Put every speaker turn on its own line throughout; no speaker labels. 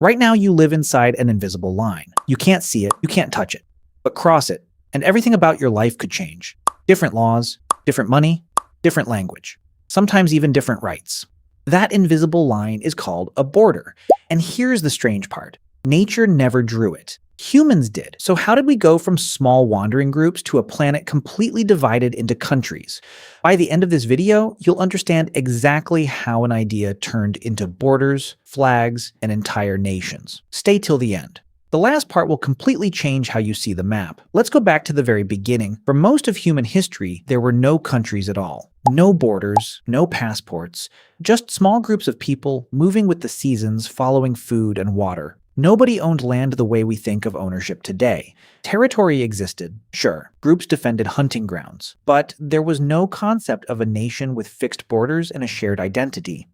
Right now, you live inside an invisible line. You can't see it, you can't touch it, but cross it, and everything about your life could change. Different laws, different money, different language, sometimes even different rights. That invisible line is called a border. And here's the strange part. Nature never drew it. Humans did. So how did we go from small wandering groups to a planet completely divided into countries? By the end of this video, you'll understand exactly how an idea turned into borders, flags, and entire nations. Stay till the end. The last part will completely change how you see the map. Let's go back to the very beginning. For most of human history, there were no countries at all. No borders, no passports, just small groups of people moving with the seasons, following food and water. Nobody owned land the way we think of ownership today. Territory existed, sure. Groups defended hunting grounds. But there was no concept of a nation with fixed borders and a shared identity.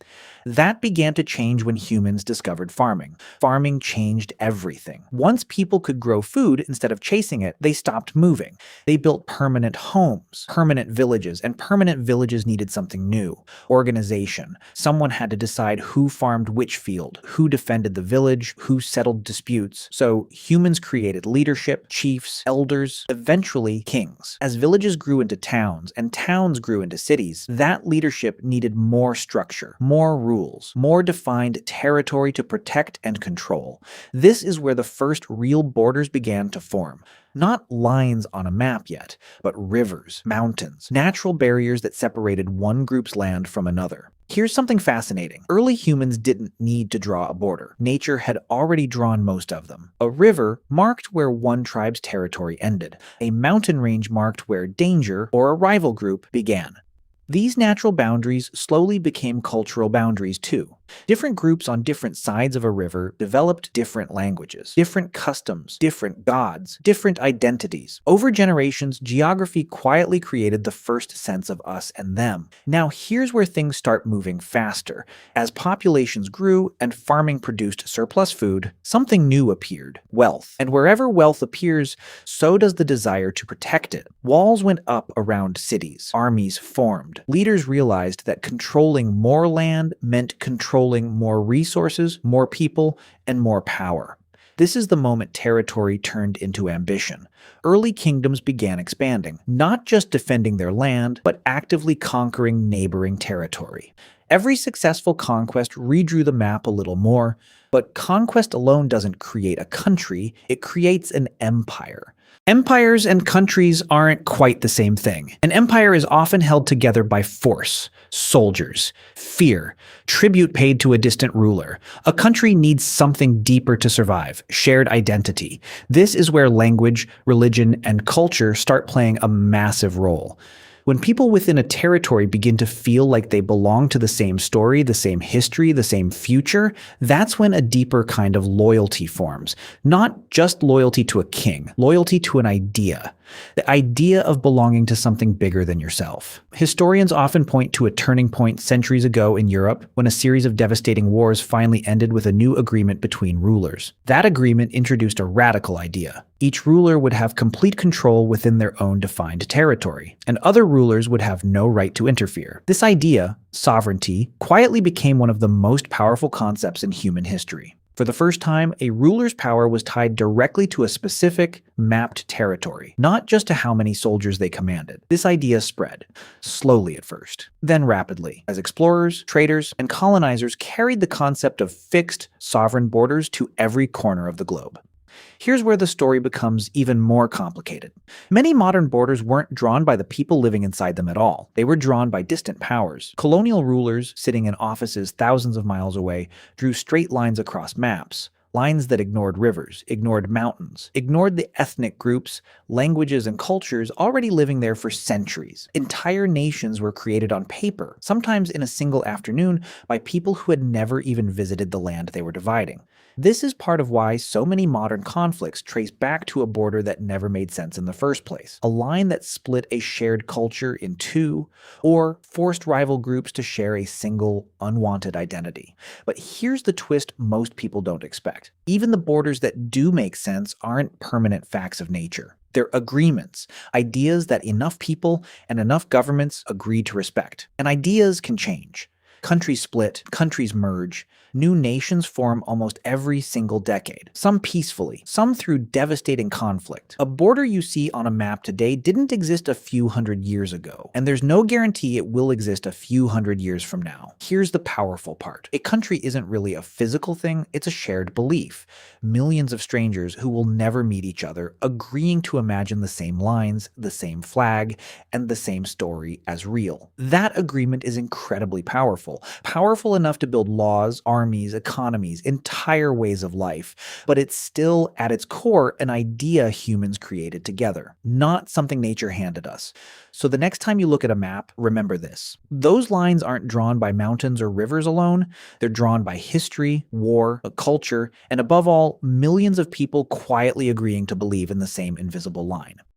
That began to change when humans discovered farming. Farming changed everything. Once people could grow food instead of chasing it, they stopped moving. They built permanent homes, permanent villages, and permanent villages needed something new. Organization. Someone had to decide who farmed which field, who defended the village, who settled disputes. So humans created leadership, chiefs, elders, eventually kings. As villages grew into towns and towns grew into cities, that leadership needed more structure, more rules, more defined territory to protect and control. This is where the first real borders began to form. Not lines on a map yet, but rivers, mountains, natural barriers that separated one group's land from another. Here's something fascinating. Early humans didn't need to draw a border. Nature had already drawn most of them. A river marked where one tribe's territory ended. A mountain range marked where danger or a rival group began. These natural boundaries slowly became cultural boundaries too. Different groups on different sides of a river developed different languages, different customs, different gods, different identities. Over generations, geography quietly created the first sense of us and them. Now here's where things start moving faster. As populations grew and farming produced surplus food, something new appeared: wealth. And wherever wealth appears, so does the desire to protect it. Walls went up around cities, armies formed. Leaders realized that controlling more land meant controlling more resources, more people, and more power. This is the moment territory turned into ambition. Early kingdoms began expanding, not just defending their land, but actively conquering neighboring territory. Every successful conquest redrew the map a little more, but conquest alone doesn't create a country, it creates an empire. Empires and countries aren't quite the same thing. An empire is often held together by force, soldiers, fear, tribute paid to a distant ruler. A country needs something deeper to survive: shared identity. This is where language, religion, and culture start playing a massive role. When people within a territory begin to feel like they belong to the same story, the same history, the same future, that's when a deeper kind of loyalty forms. Not just loyalty to a king, loyalty to an idea. The idea of belonging to something bigger than yourself. Historians often point to a turning point centuries ago in Europe when a series of devastating wars finally ended with a new agreement between rulers. That agreement introduced a radical idea. Each ruler would have complete control within their own defined territory, and other rulers would have no right to interfere. This idea, sovereignty, quietly became one of the most powerful concepts in human history. For the first time, a ruler's power was tied directly to a specific, mapped territory, not just to how many soldiers they commanded. This idea spread, slowly at first, then rapidly, as explorers, traders, and colonizers carried the concept of fixed, sovereign borders to every corner of the globe. Here's where the story becomes even more complicated. Many modern borders weren't drawn by the people living inside them at all. They were drawn by distant powers. Colonial rulers, sitting in offices thousands of miles away, drew straight lines across maps. Lines that ignored rivers, ignored mountains, ignored the ethnic groups, languages, and cultures already living there for centuries. Entire nations were created on paper, sometimes in a single afternoon, by people who had never even visited the land they were dividing. This is part of why so many modern conflicts trace back to a border that never made sense in the first place. A line that split a shared culture in two, or forced rival groups to share a single, unwanted identity. But here's the twist most people don't expect. Even the borders that do make sense aren't permanent facts of nature. They're agreements, ideas that enough people and enough governments agree to respect. And ideas can change. Countries split, countries merge, new nations form almost every single decade, some peacefully, some through devastating conflict. A border you see on a map today didn't exist a few hundred years ago, and there's no guarantee it will exist a few hundred years from now. Here's the powerful part. A country isn't really a physical thing, it's a shared belief. Millions of strangers who will never meet each other agreeing to imagine the same lines, the same flag, and the same story as real. That agreement is incredibly powerful. Powerful enough to build laws, armies, economies, entire ways of life. But it's still, at its core, an idea humans created together, not something nature handed us. So the next time you look at a map, remember this. Those lines aren't drawn by mountains or rivers alone. They're drawn by history, war, a culture, and above all, millions of people quietly agreeing to believe in the same invisible line.